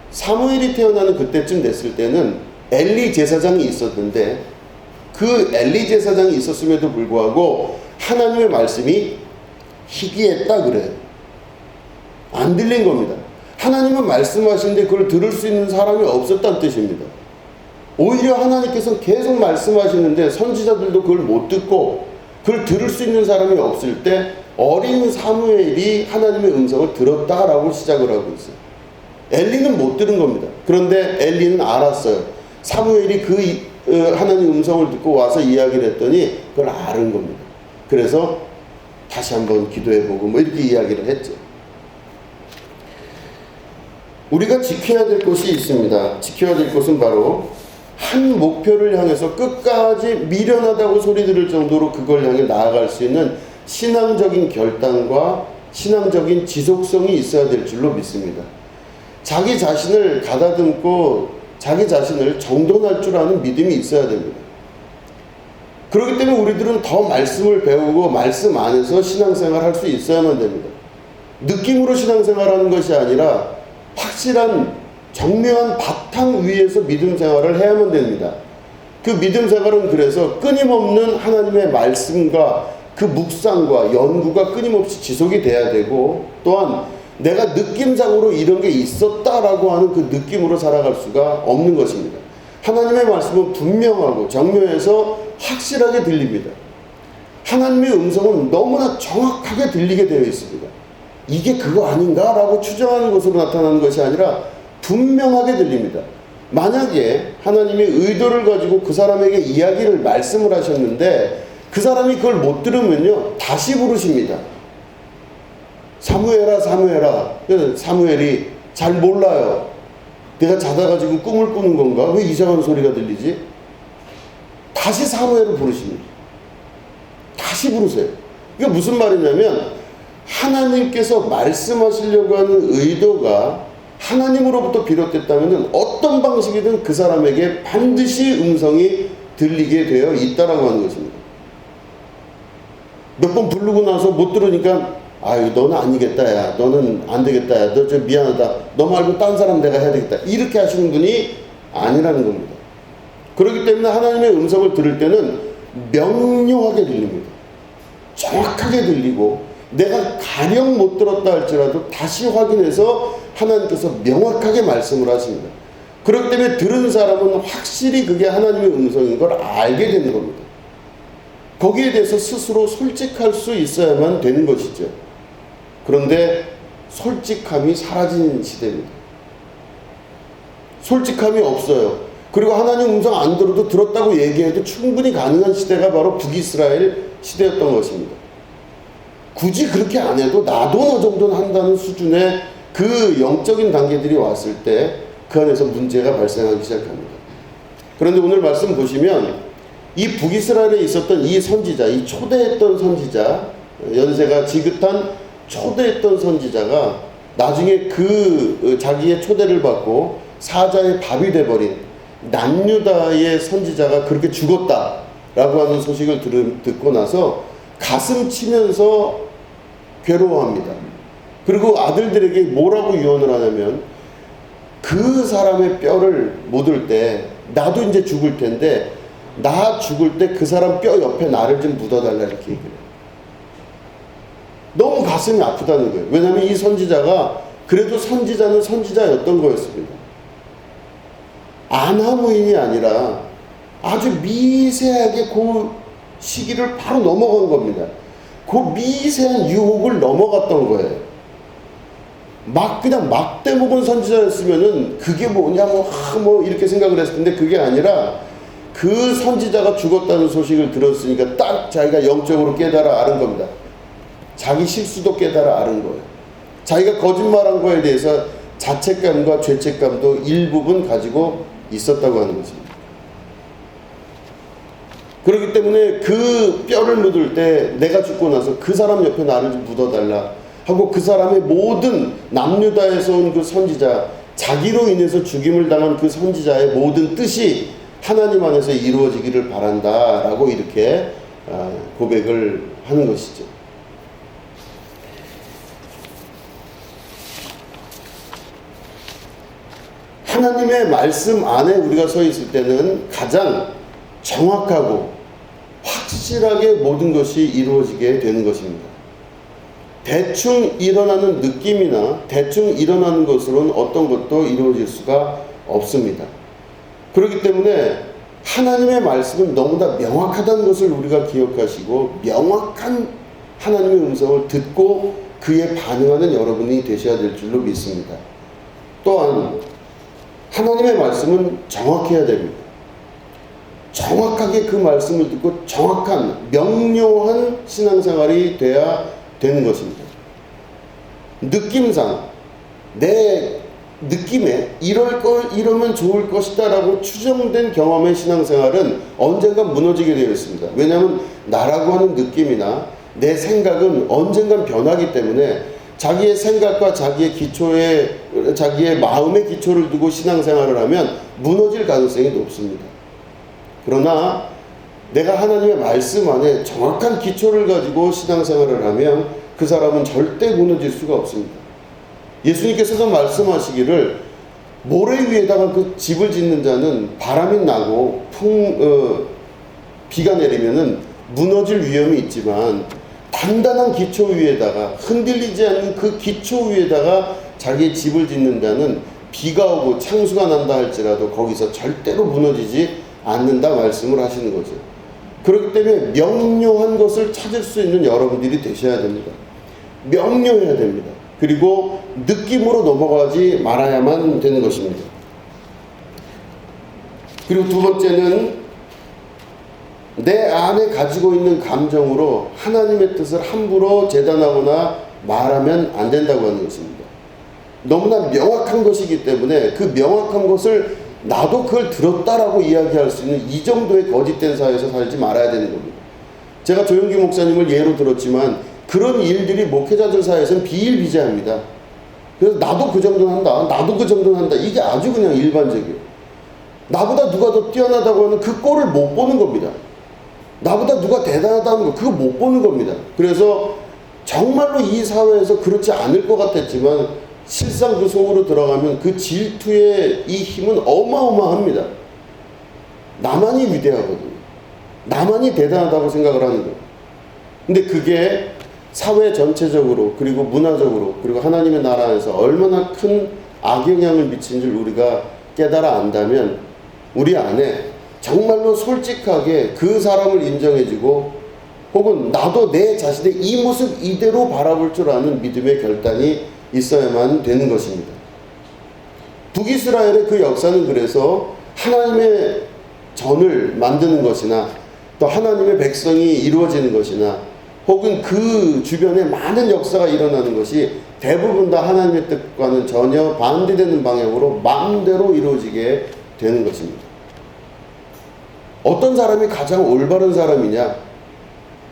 Speaker 1: 사무엘이 태어나는 그때쯤 됐을 때는 엘리 제사장이 있었는데 그 엘리 제사장이 있었음에도 불구하고 하나님의 말씀이 희귀했다 그래요. 안 들린 겁니다. 하나님은 말씀하시는데 그걸 들을 수 있는 사람이 없었다는 뜻입니다. 오히려 하나님께서는 계속 말씀하시는데 선지자들도 그걸 못 듣고 그걸 들을 수 있는 사람이 없을 때 어린 사무엘이 하나님의 음성을 들었다라고 시작을 하고 있어요. 엘리는 못 들은 겁니다. 그런데 엘리는 알았어요. 사무엘이 그 하나님 음성을 듣고 와서 이야기를 했더니 그걸 아는 겁니다. 그래서 다시 한번 기도해보고 뭐 이렇게 이야기를 했죠. 우리가 지켜야 될 것이 있습니다. 지켜야 될 것은 바로 한 목표를 향해서 끝까지 미련하다고 소리 들을 정도로 그걸 향해 나아갈 수 있는 신앙적인 결단과 신앙적인 지속성이 있어야 될 줄로 믿습니다. 자기 자신을 가다듬고 자기 자신을 정돈할 줄 아는 믿음이 있어야 됩니다. 그렇기 때문에 우리들은 더 말씀을 배우고 말씀 안에서 신앙생활 할 수 있어야만 됩니다. 느낌으로 신앙생활하는 것이 아니라 확실한 정묘한 바탕 위에서 믿음 생활을 해야만 됩니다. 그 믿음 생활은 그래서 끊임없는 하나님의 말씀과 그 묵상과 연구가 끊임없이 지속이 돼야 되고, 또한 내가 느낌상으로 이런 게 있었다라고 하는 그 느낌으로 살아갈 수가 없는 것입니다. 하나님의 말씀은 분명하고 정묘해서 확실하게 들립니다. 하나님의 음성은 너무나 정확하게 들리게 되어 있습니다. 이게 그거 아닌가? 라고 추정하는 것으로 나타나는 것이 아니라 분명하게 들립니다. 만약에 하나님의 의도를 가지고 그 사람에게 이야기를 말씀을 하셨는데 그 사람이 그걸 못 들으면요, 다시 부르십니다. 사무엘아, 사무엘아. 사무엘이 잘 몰라요. 내가 자다가 지금 꿈을 꾸는 건가? 왜 이상한 소리가 들리지? 다시 사무엘을 부르십니다. 다시 부르세요. 이게 무슨 말이냐면 하나님께서 말씀하시려고 하는 의도가 하나님으로부터 비롯됐다면 어떤 방식이든 그 사람에게 반드시 음성이 들리게 되어 있다라고 하는 것입니다. 몇 번 부르고 나서 못 들으니까 아유, 너는 아니겠다, 야. 너는 안 되겠다, 야. 너 저 미안하다. 너 말고 딴 사람 내가 해야 되겠다. 이렇게 하시는 분이 아니라는 겁니다. 그렇기 때문에 하나님의 음성을 들을 때는 명료하게 들립니다. 정확하게 들리고, 내가 가령 못 들었다 할지라도 다시 확인해서 하나님께서 명확하게 말씀을 하십니다. 그렇기 때문에 들은 사람은 확실히 그게 하나님의 음성인 걸 알게 되는 겁니다. 거기에 대해서 스스로 솔직할 수 있어야만 되는 것이죠. 그런데 솔직함이 사라진 시대입니다. 솔직함이 없어요. 그리고 하나님 음성 안 들어도 들었다고 얘기해도 충분히 가능한 시대가 바로 북이스라엘 시대였던 것입니다. 굳이 그렇게 안 해도 나도 너 정도는 한다는 수준의 그 영적인 단계들이 왔을 때 그 안에서 문제가 발생하기 시작합니다. 그런데 오늘 말씀 보시면 이 북이스라엘에 있었던 이 선지자, 이 초대했던 선지자, 연세가 지긋한 초대했던 선지자가 나중에 그 자기의 초대를 받고 사자의 밥이 돼버린 남유다의 선지자가 그렇게 죽었다라고 하는 소식을 듣고 나서 가슴 치면서 괴로워합니다. 그리고 아들들에게 뭐라고 유언을 하냐면 그 사람의 뼈를 묻을 때 나도 이제 죽을 텐데 나 죽을 때 그 사람 뼈 옆에 나를 좀 묻어달라 이렇게 얘기를 해요. 너무 가슴이 아프다는 거예요. 왜냐하면 이 선지자가 그래도 선지자는 선지자였던 거였습니다. 아나무인이 아니라 아주 미세하게 그 시기를 바로 넘어간 겁니다. 그 미세한 유혹을 넘어갔던 거예요. 그냥 막대 먹은 선지자였으면은 그게 뭐냐, 뭐 이렇게 생각을 했을 텐데 그게 아니라 그 선지자가 죽었다는 소식을 들었으니까 딱 자기가 영적으로 깨달아 아는 겁니다. 자기 실수도 깨달아 아는 거예요. 자기가 거짓말한 거에 대해서 자책감과 죄책감도 일부분 가지고 있었다고 하는 것입니다. 그렇기 때문에 그 뼈를 묻을 때 내가 죽고 나서 그 사람 옆에 나를 좀 묻어달라 하고 그 사람의 모든 남유다에서 온 그 선지자, 자기로 인해서 죽임을 당한 그 선지자의 모든 뜻이 하나님 안에서 이루어지기를 바란다라고 이렇게 고백을 하는 것이죠. 하나님의 말씀 안에 우리가 서 있을 때는 가장 정확하고 확실하게 모든 것이 이루어지게 되는 것입니다. 대충 일어나는 느낌이나 대충 일어나는 것으로는 어떤 것도 이루어질 수가 없습니다. 그렇기 때문에 하나님의 말씀은 너무나 명확하다는 것을 우리가 기억하시고 명확한 하나님의 음성을 듣고 그에 반응하는 여러분이 되셔야 될 줄로 믿습니다. 또한 하나님의 말씀은 정확해야 됩니다. 정확하게 그 말씀을 듣고 정확한 명료한 신앙생활이 돼야 되는 것입니다. 느낌상 내 느낌에 이러면 좋을 것이다 라고 추정된 경험의 신앙생활은 언젠가 무너지게 되어 있습니다. 왜냐하면 나라고 하는 느낌이나 내 생각은 언젠간 변하기 때문에 자기의 생각과 자기의 마음의 기초를 두고 신앙생활을 하면 무너질 가능성이 높습니다. 그러나 내가 하나님의 말씀 안에 정확한 기초를 가지고 신앙생활을 하면 그 사람은 절대 무너질 수가 없습니다. 예수님께서도 말씀하시기를 모래 위에다가 그 집을 짓는 자는 바람이 나고 비가 내리면은 무너질 위험이 있지만 단단한 기초 위에다가 흔들리지 않는 그 기초 위에다가 자기의 집을 짓는 자는 비가 오고 창수가 난다 할지라도 거기서 절대로 무너지지 않는다 말씀을 하시는 거죠. 그렇기 때문에 명료한 것을 찾을 수 있는 여러분들이 되셔야 됩니다. 명료해야 됩니다. 그리고 느낌으로 넘어가지 말아야만 되는 것입니다. 그리고 두 번째는 내 안에 가지고 있는 감정으로 하나님의 뜻을 함부로 재단하거나 말하면 안 된다고 하는 것입니다. 너무나 명확한 것이기 때문에 그 명확한 것을 나도 그걸 들었다라고 이야기할 수 있는 이 정도의 거짓된 사회에서 살지 말아야 되는 겁니다. 제가 조영기 목사님을 예로 들었지만 그런 일들이 목회자들 사이에서는 비일비재합니다. 그래서 나도 그 정도는 한다, 나도 그 정도는 한다, 이게 아주 그냥 일반적이에요. 나보다 누가 더 뛰어나다고 하는 그 꼴을 못 보는 겁니다. 나보다 누가 대단하다는 거 그거 못 보는 겁니다. 그래서 정말로 이 사회에서 그렇지 않을 것 같았지만 실상 그 속으로 들어가면 그 질투의 이 힘은 어마어마합니다. 나만이 위대하거든요. 나만이 대단하다고 생각을 하는 거예요. 근데 그게 사회 전체적으로 그리고 문화적으로 그리고 하나님의 나라 안에서 얼마나 큰 악영향을 미친 줄 우리가 깨달아 안다면 우리 안에 정말로 솔직하게 그 사람을 인정해주고 혹은 나도 내 자신의 이 모습 이대로 바라볼 줄 아는 믿음의 결단이 있어야만 되는 것입니다. 북이스라엘의 그 역사는 그래서 하나님의 전을 만드는 것이나 또 하나님의 백성이 이루어지는 것이나 혹은 그 주변에 많은 역사가 일어나는 것이 대부분 다 하나님의 뜻과는 전혀 반대되는 방향으로 마음대로 이루어지게 되는 것입니다. 어떤 사람이 가장 올바른 사람이냐?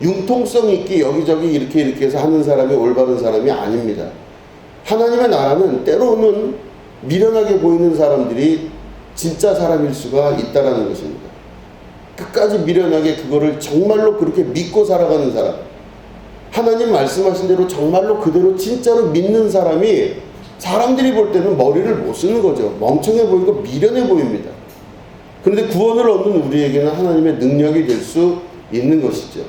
Speaker 1: 융통성 있게 여기저기 이렇게 해서 하는 사람이 올바른 사람이 아닙니다. 하나님의 나라는 때로는 미련하게 보이는 사람들이 진짜 사람일 수가 있다라는 것입니다. 끝까지 미련하게 그거를 정말로 그렇게 믿고 살아가는 사람, 하나님 말씀하신 대로 정말로 그대로 진짜로 믿는 사람이 사람들이 볼 때는 머리를 못 쓰는 거죠. 멍청해 보이고 미련해 보입니다. 그런데 구원을 얻는 우리에게는 하나님의 능력이 될 수 있는 것이죠.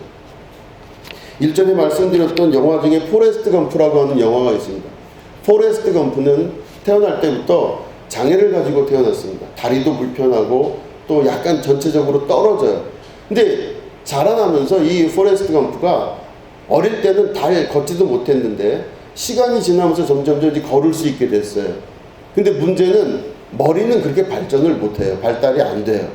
Speaker 1: 일전에 말씀드렸던 영화 중에 포레스트 검프라고 하는 영화가 있습니다. 포레스트 검프는 태어날 때부터 장애를 가지고 태어났습니다. 다리도 불편하고 또 약간 전체적으로 떨어져요. 근데 자라나면서 이 포레스트 검프가 어릴 때는 잘 걷지도 못했는데 시간이 지나면서 점점 걸을 수 있게 됐어요. 근데 문제는 머리는 그렇게 발전을 못해요. 발달이 안 돼요.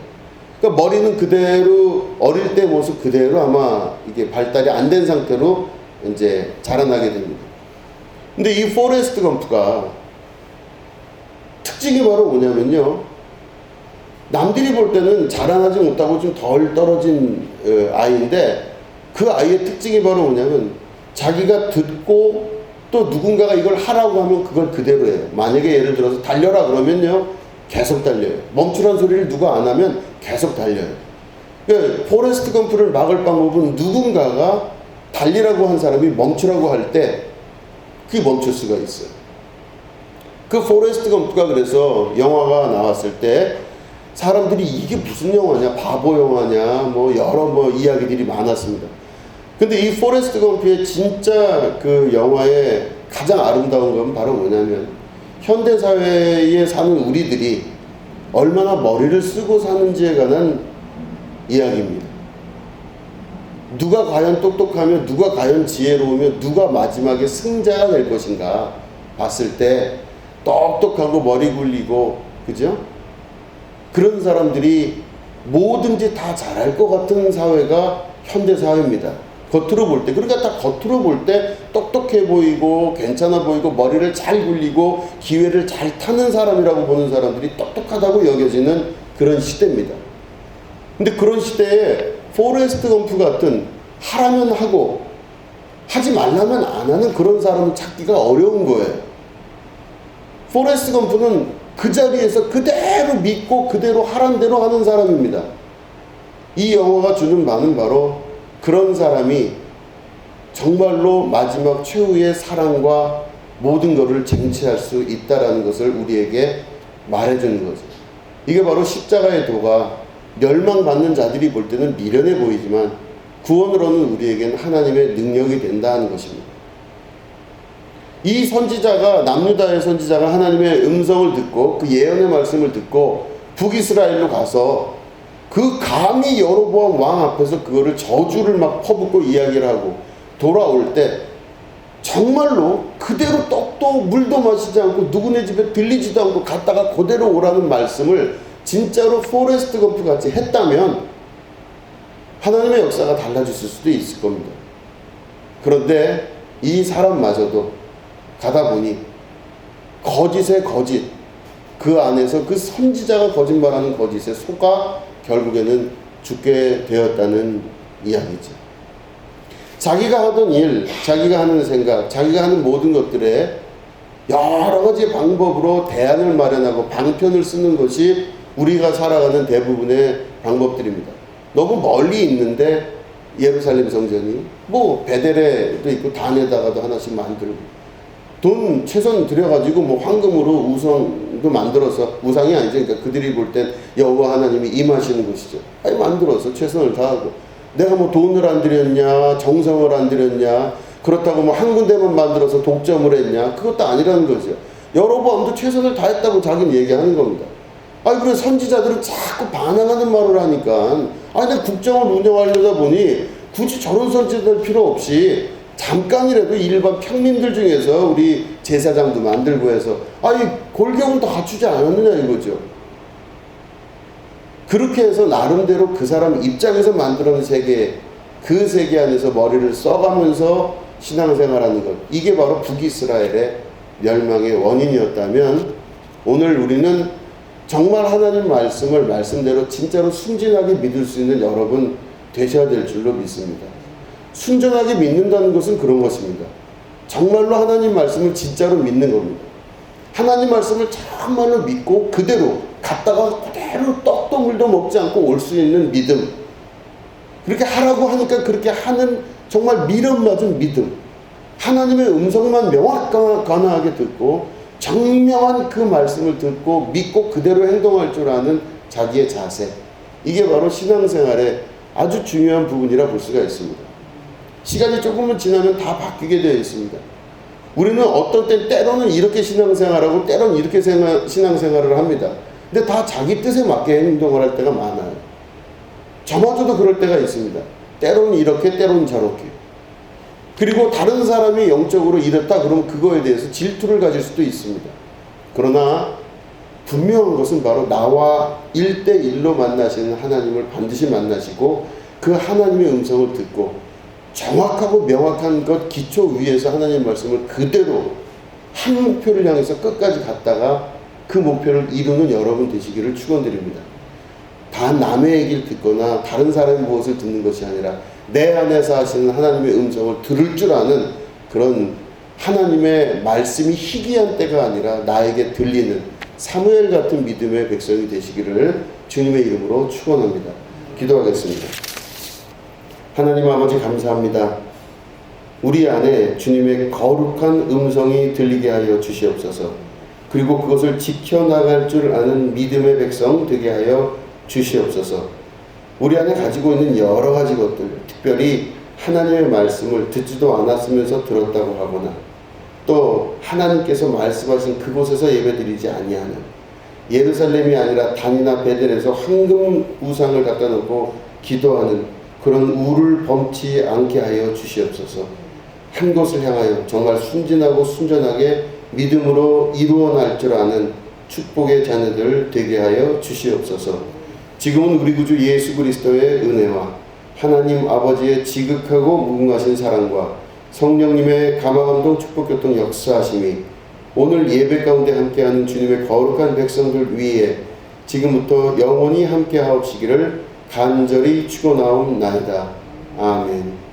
Speaker 1: 그러니까 머리는 그대로 어릴 때 모습 그대로 아마 이게 발달이 안 된 상태로 이제 자라나게 됩니다. 근데 이 포레스트 검프가 특징이 바로 뭐냐면요. 남들이 볼 때는 자라나지 못하고 좀 덜 떨어진 아이인데 그 아이의 특징이 바로 뭐냐면 자기가 듣고 또 누군가가 이걸 하라고 하면 그걸 그대로 해요. 만약에 예를 들어서 달려라 그러면요. 계속 달려요. 멈추란 소리를 누가 안 하면 계속 달려요. 그러니까 포레스트 검프를 막을 방법은 누군가가 달리라고 한 사람이 멈추라고 할 때 그게 멈출 수가 있어요. 그 포레스트 검프가 그래서 영화가 나왔을 때 사람들이 이게 무슨 영화냐, 바보 영화냐, 뭐 여러 이야기들이 많았습니다. 근데 이 포레스트 검프의 진짜 그 영화의 가장 아름다운 건 바로 뭐냐면 현대사회에 사는 우리들이 얼마나 머리를 쓰고 사는지에 관한 이야기입니다. 누가 과연 똑똑하며 누가 과연 지혜로우며 누가 마지막에 승자가 될 것인가 봤을 때 똑똑하고 머리 굴리고 그죠? 그런 사람들이 뭐든지 다 잘할 것 같은 사회가 현대사회입니다. 겉으로 볼 때. 그러니까 딱 겉으로 볼 때 똑똑해 보이고 괜찮아 보이고 머리를 잘 굴리고 기회를 잘 타는 사람이라고 보는 사람들이 똑똑하다고 여겨지는 그런 시대입니다. 근데 그런 시대에 포레스트 검프 같은 하라면 하고 하지 말라면 안 하는 그런 사람을 찾기가 어려운 거예요. 포레스트 검프는 그 자리에서 그대로 믿고 그대로 하란 대로 하는 사람입니다. 이 영화가 주는 바는 바로 그런 사람이 정말로 마지막 최후의 사랑과 모든 것을 쟁취할 수 있다라는 것을 우리에게 말해주는 거죠. 이게 바로 십자가의 도가 멸망받는 자들이 볼 때는 미련해 보이지만 구원으로는 우리에게는 하나님의 능력이 된다는 것입니다. 이 선지자가, 남유다의 선지자가 하나님의 음성을 듣고 그 예언의 말씀을 듣고 북이스라엘로 가서 그 감히 여로보암 왕 앞에서 그거를 저주를 막 퍼붓고 이야기를 하고 돌아올 때 정말로 그대로 떡도 물도 마시지 않고 누구네 집에 들리지도 않고 갔다가 그대로 오라는 말씀을 진짜로 포레스트 검프 같이 했다면 하나님의 역사가 달라졌을 수도 있을 겁니다. 그런데 이 사람마저도 가다 보니 거짓의 거짓, 그 안에서 그 선지자가 거짓말하는 거짓에 속아 결국에는 죽게 되었다는 이야기죠. 자기가 하던 일, 자기가 하는 생각, 자기가 하는 모든 것들에 여러 가지 방법으로 대안을 마련하고 방편을 쓰는 것이 우리가 살아가는 대부분의 방법들입니다. 너무 멀리 있는데 예루살렘 성전이 뭐 베델에도 있고 단에다가도 하나씩 만들고 돈 최선 들여가지고 뭐 황금으로 우상도 만들어서, 우상이 아니죠. 그러니까 그들이 볼 땐 여호와 하나님이 임하시는 곳이죠. 아니 만들어서 최선을 다하고 내가 뭐 돈을 안 들였냐, 정성을 안 들였냐, 그렇다고 뭐 한 군데만 만들어서 독점을 했냐, 그것도 아니라는 거죠. 여로보암도 최선을 다했다고 자기는 얘기하는 겁니다. 아니 그래 선지자들은 자꾸 반항하는 말을 하니까 아니 내가 국정을 운영하려다 보니 굳이 저런 선지자들 필요 없이 잠깐이라도 일반 평민들 중에서 우리 제사장도 만들고 해서 아니 골격은 다 갖추지 않았느냐 이거죠. 그렇게 해서 나름대로 그 사람 입장에서 만들어낸 세계, 그 세계 안에서 머리를 써가면서 신앙생활하는 것, 이게 바로 북이스라엘의 멸망의 원인이었다면 오늘 우리는 정말 하나님 말씀을 말씀대로 진짜로 순진하게 믿을 수 있는 여러분 되셔야 될 줄로 믿습니다. 순전하게 믿는다는 것은 그런 것입니다. 정말로 하나님 말씀을 진짜로 믿는 겁니다. 하나님 말씀을 정말로 믿고 그대로 갔다가 그대로 떡도 물도 먹지 않고 올 수 있는 믿음, 그렇게 하라고 하니까 그렇게 하는 정말 미련 맞은 믿음, 하나님의 음성만 명확하게 듣고 정명한 그 말씀을 듣고 믿고 그대로 행동할 줄 아는 자기의 자세, 이게 바로 신앙생활의 아주 중요한 부분이라 볼 수가 있습니다. 시간이 조금만 지나면 다 바뀌게 되어 있습니다. 우리는 어떤 때로는 이렇게 신앙생활하고 때로는 이렇게 신앙생활을 합니다. 근데 다 자기 뜻에 맞게 행동을 할 때가 많아요. 저마저도 그럴 때가 있습니다. 때로는 이렇게, 때로는 저렇게. 그리고 다른 사람이 영적으로 이렇다 그러면 그거에 대해서 질투를 가질 수도 있습니다. 그러나 분명한 것은 바로 나와 1대1로 만나시는 하나님을 반드시 만나시고 그 하나님의 음성을 듣고 정확하고 명확한 것 기초 위에서 하나님 말씀을 그대로 한 목표를 향해서 끝까지 갔다가 그 목표를 이루는 여러분 되시기를 축원드립니다. 다 남의 얘기를 듣거나 다른 사람의 무엇을 듣는 것이 아니라 내 안에서 하시는 하나님의 음성을 들을 줄 아는 그런 하나님의 말씀이 희귀한 때가 아니라 나에게 들리는 사무엘 같은 믿음의 백성이 되시기를 주님의 이름으로 축원합니다. 기도하겠습니다. 하나님 아버지 감사합니다. 우리 안에 주님의 거룩한 음성이 들리게 하여 주시옵소서. 그리고 그것을 지켜나갈 줄 아는 믿음의 백성 되게 하여 주시옵소서. 우리 안에 가지고 있는 여러 가지 것들, 특별히 하나님의 말씀을 듣지도 않았으면서 들었다고 하거나 또 하나님께서 말씀하신 그곳에서 예배드리지 아니하는, 예루살렘이 아니라 단이나 베델에서 황금 우상을 갖다 놓고 기도하는 그런 우를 범치 않게 하여 주시옵소서. 한 곳을 향하여 정말 순진하고 순전하게 믿음으로 이루어날 줄 아는 축복의 자녀들 되게 하여 주시옵소서. 지금은 우리 구주 예수 그리스도의 은혜와 하나님 아버지의 지극하고 무궁하신 사랑과 성령님의 감화감동 축복교통 역사하심이 오늘 예배 가운데 함께하는 주님의 거룩한 백성들 위에 지금부터 영원히 함께하옵시기를 간절히 축원하옵나이다. 아멘.